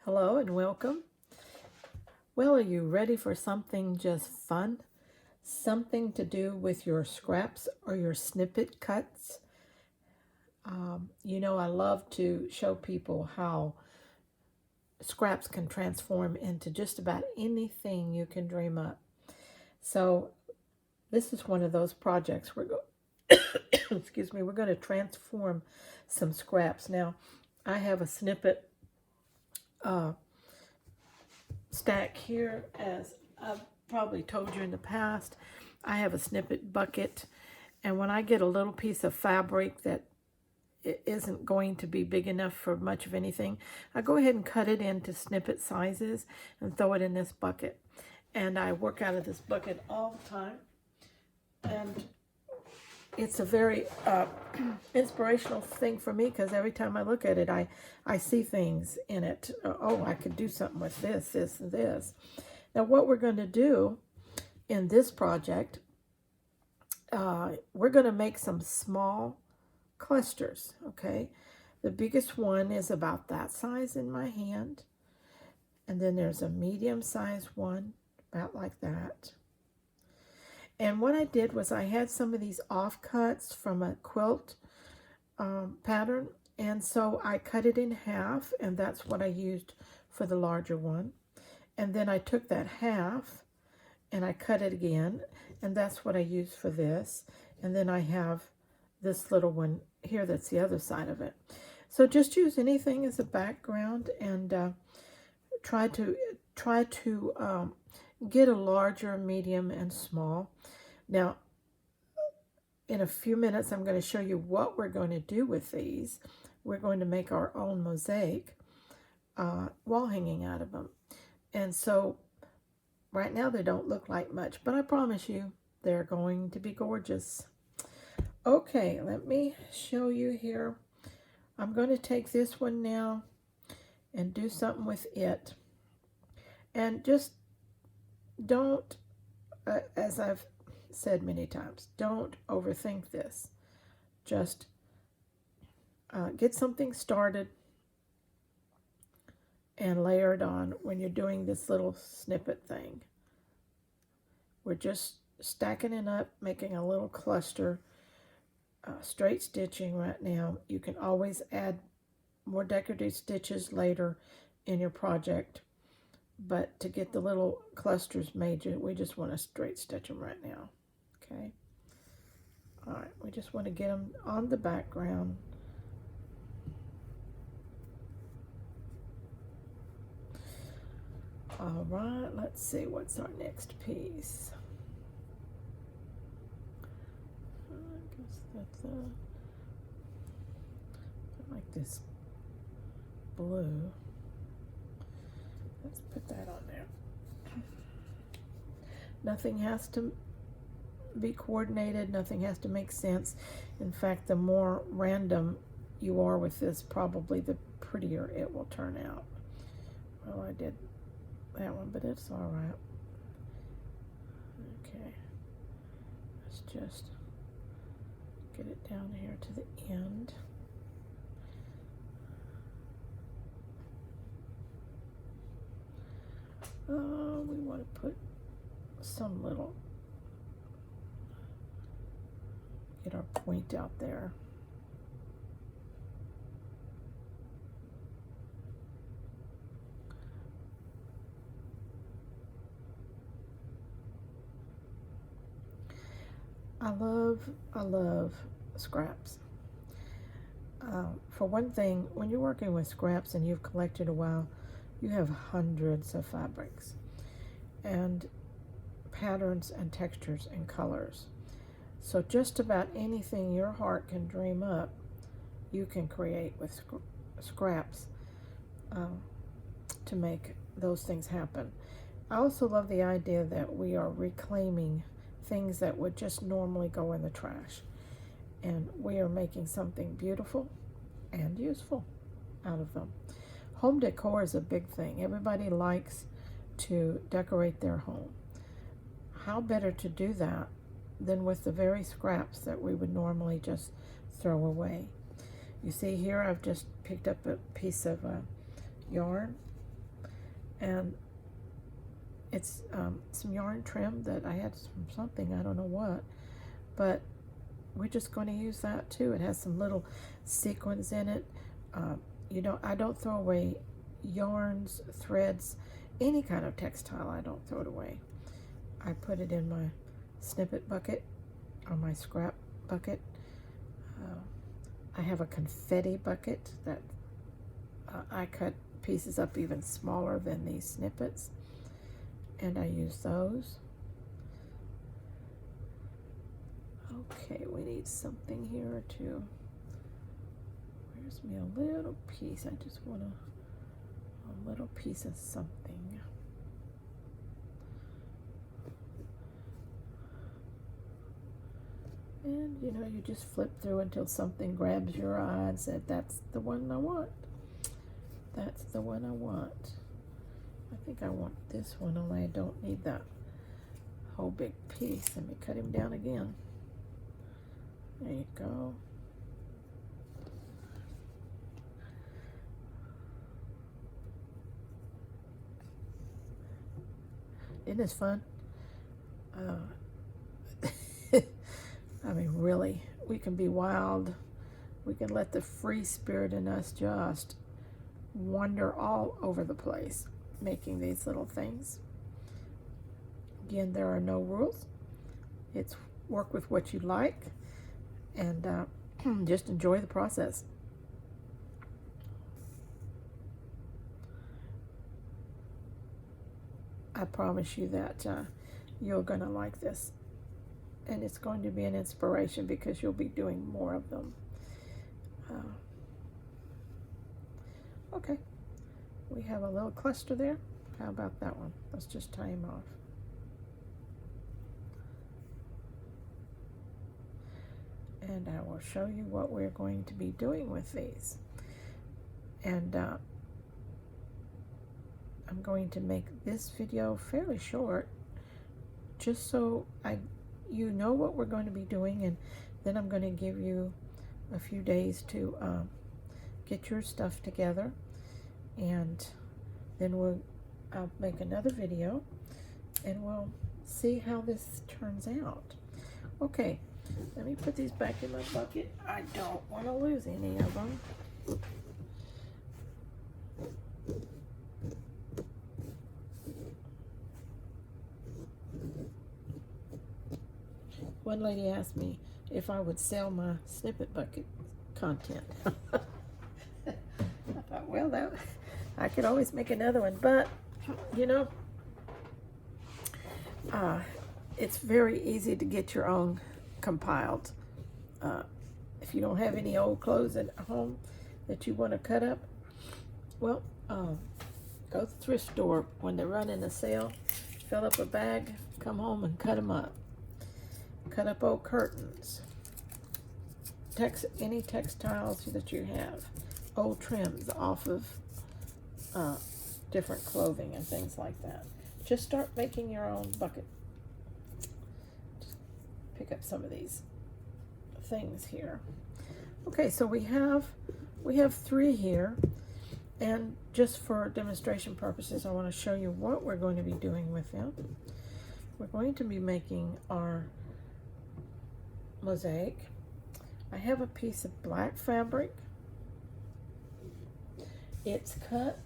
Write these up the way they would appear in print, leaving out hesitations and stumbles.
Hello and welcome. Well, are you ready for something just fun? Something to do with your scraps or your snippet cuts? I love to show people how scraps can transform into just about anything you can dream up. So this is one of those projects excuse me, we're going to transform some scraps. Now, I have a snippet uh, stack here, as I've probably told you in the past. I have a snippet bucket, and when I get a little piece of fabric that isn't going to be big enough for much of anything, I go ahead and cut it into snippet sizes and throw it in this bucket. And I work out of this bucket all the time. And it's a very inspirational thing for me, because every time I look at it, I see things in it. Oh, I could do something with this, this, and this. Now, what we're going to do in this project, we're going to make some small clusters, okay? The biggest one is about that size in my hand. And then there's a medium-sized one, about like that. And what I did was I had some of these offcuts from a quilt pattern. And so I cut it in half, and that's what I used for the larger one. And then I took that half and I cut it again, and that's what I used for this. And then I have this little one here that's the other side of it. So just use anything as a background, and try to get a larger, medium, and small. Now, in a few minutes, I'm going to show you what we're going to do with these. We're going to make our own mosaic wall hanging out of them. And so right now they don't look like much, but I promise you they're going to be gorgeous. Okay, let me show you here. I'm going to take this one now and do something with it. And just don't, as I've said many times, don't overthink this. Just get something started and layer it on when you're doing this little snippet thing. We're just stacking it up, making a little cluster, straight stitching right now. You can always add more decorative stitches later in your project, but to get the little clusters made, we just want to straight stitch them right now. Okay. All right, we just want to get them on the background. All right, let's see, what's our next piece? I guess that's I like this blue. Let's put that on there. Nothing has to be coordinated, nothing has to make sense. In fact, the more random you are with this, probably the prettier it will turn out. Well, I did that one, but it's all right. Okay, let's just get it down here to the end. We want to put some little, get our point out there. I love scraps. For one thing, when you're working with scraps and you've collected a while, you have hundreds of fabrics and patterns and textures and colors. So just about anything your heart can dream up, you can create with scraps to make those things happen. I also love the idea that we are reclaiming things that would just normally go in the trash, and we are making something beautiful and useful out of them. Home decor is a big thing. Everybody likes to decorate their home. How better to do that than with the very scraps that we would normally just throw away? You see here, I've just picked up a piece of yarn, and it's some yarn trim that I had from something, I don't know what, but we're just going to use that too. It has some little sequins in it. I don't throw away yarns, threads, any kind of textile. I don't throw it away. I put it in my snippet bucket or my scrap bucket. I have a confetti bucket that I cut pieces up even smaller than these snippets, and I use those. Okay, we need something here too. Where's me a little piece? I just want a little piece of something. And you just flip through until something grabs your eye and said, that's the one I want. That's the one I want. I think I want this one, only I don't need that whole big piece. Let me cut him down again. There you go. Isn't this fun? I mean, really, we can be wild. We can let the free spirit in us just wander all over the place, making these little things. Again, there are no rules. It's work with what you like, and just enjoy the process. I promise you that you're going to like this. And it's going to be an inspiration because you'll be doing more of them. Okay, we have a little cluster there. How about that one? Let's just tie him off. And I will show you what we're going to be doing with these. And I'm going to make this video fairly short, just so you know what we're going to be doing, and then I'm going to give you a few days to get your stuff together, and then I'll make another video and we'll see how this turns out. Okay, let me put these back in my bucket. I don't want to lose any of them. One lady asked me if I would sell my snippet bucket content. I thought, well, I could always make another one, but it's very easy to get your own compiled. If you don't have any old clothes at home that you want to cut up, well, go to the thrift store when they're running a sale, fill up a bag, come home and cut them up. Cut up old curtains, any textiles that you have, old trims off of different clothing and things like that. Just start making your own bucket. Just pick up some of these things here. Okay, so we have 3 here, and just for demonstration purposes, I want to show you what we're going to be doing with them. We're going to be making our mosaic. I have a piece of black fabric. It's cut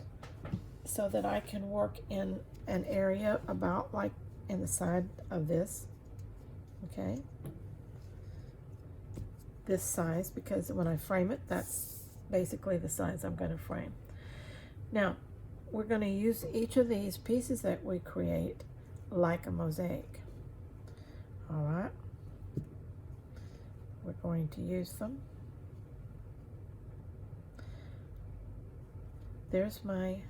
so that I can work in an area about like in the side of this, okay, this size, because when I frame it, that's basically the size I'm going to frame. Now we're going to use each of these pieces that we create like a mosaic. All right, we're going to use them. There's my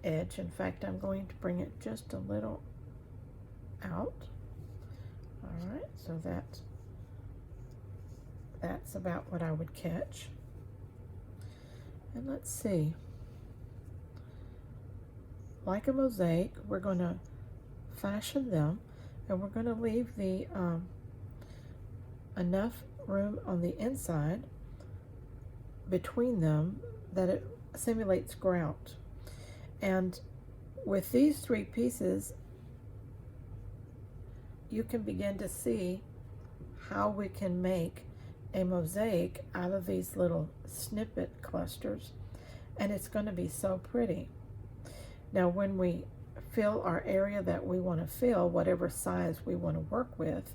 edge. In fact, I'm going to bring it just a little out. All right, so that's about what I would catch. And let's see. Like a mosaic, we're going to fashion them, and we're going to leave the enough room on the inside between them that it simulates grout. And with these 3 pieces, you can begin to see how we can make a mosaic out of these little snippet clusters, and it's going to be so pretty. Now when we fill our area that we want to fill, whatever size we want to work with,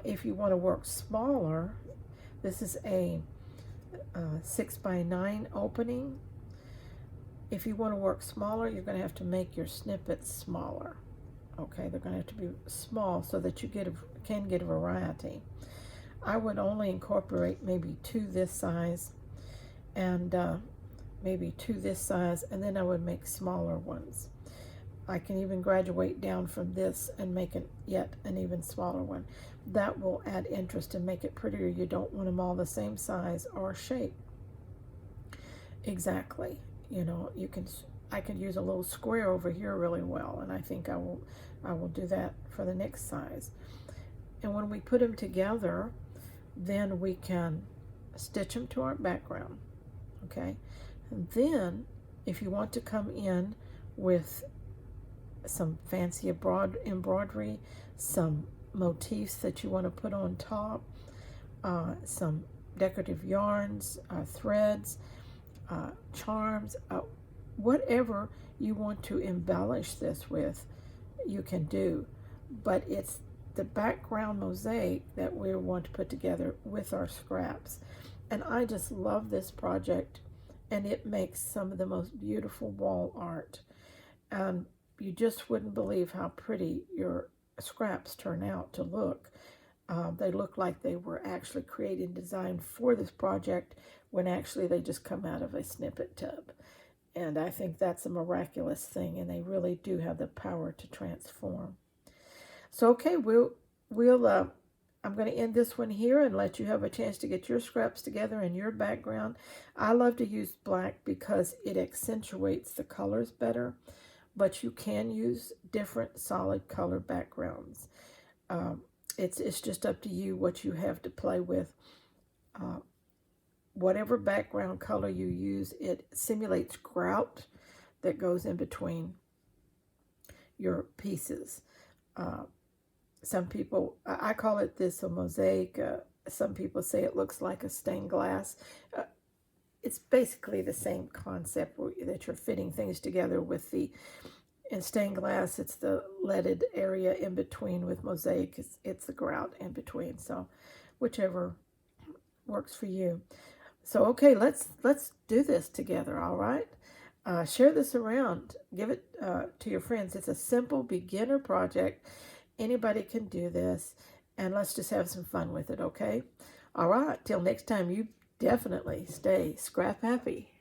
if you want to work smaller, this is a 6x9 opening. If you want to work smaller, you're going to have to make your snippets smaller. Okay, they're going to have to be small so that you can get a variety. I would only incorporate maybe 2 this size and maybe 2 this size, and then I would make smaller ones. I can even graduate down from this and make it yet an even smaller one. That will add interest and make it prettier. You don't want them all the same size or shape. Exactly. You know, I could use a little square over here really well, and I think I will do that for the next size. And when we put them together, then we can stitch them to our background. Okay, and then if you want to come in with some fancy embroidery, some motifs that you want to put on top, some decorative yarns, threads, charms, whatever you want to embellish this with, you can do. But it's the background mosaic that we want to put together with our scraps. And I just love this project, and it makes some of the most beautiful wall art. And you just wouldn't believe how pretty your scraps turn out to look. They look like they were actually created and designed for this project when actually they just come out of a snippet tub. And I think that's a miraculous thing, and they really do have the power to transform. So okay, I'm going to end this one here and let you have a chance to get your scraps together in your background. I love to use black because it accentuates the colors better, but you can use different solid color backgrounds. It's just up to you what you have to play with. Whatever background color you use, it simulates grout that goes in between your pieces. Some people, I call it this a mosaic. Some people say it looks like a stained glass. It's basically the same concept that you're fitting things together with in stained glass, it's the leaded area in between. With mosaic, it's the grout in between. So whichever works for you. So okay, let's do this together, all right? Share this around. Give it to your friends. It's a simple beginner project. Anybody can do this, and let's just have some fun with it, okay? All right, till next time, you definitely stay scrap happy.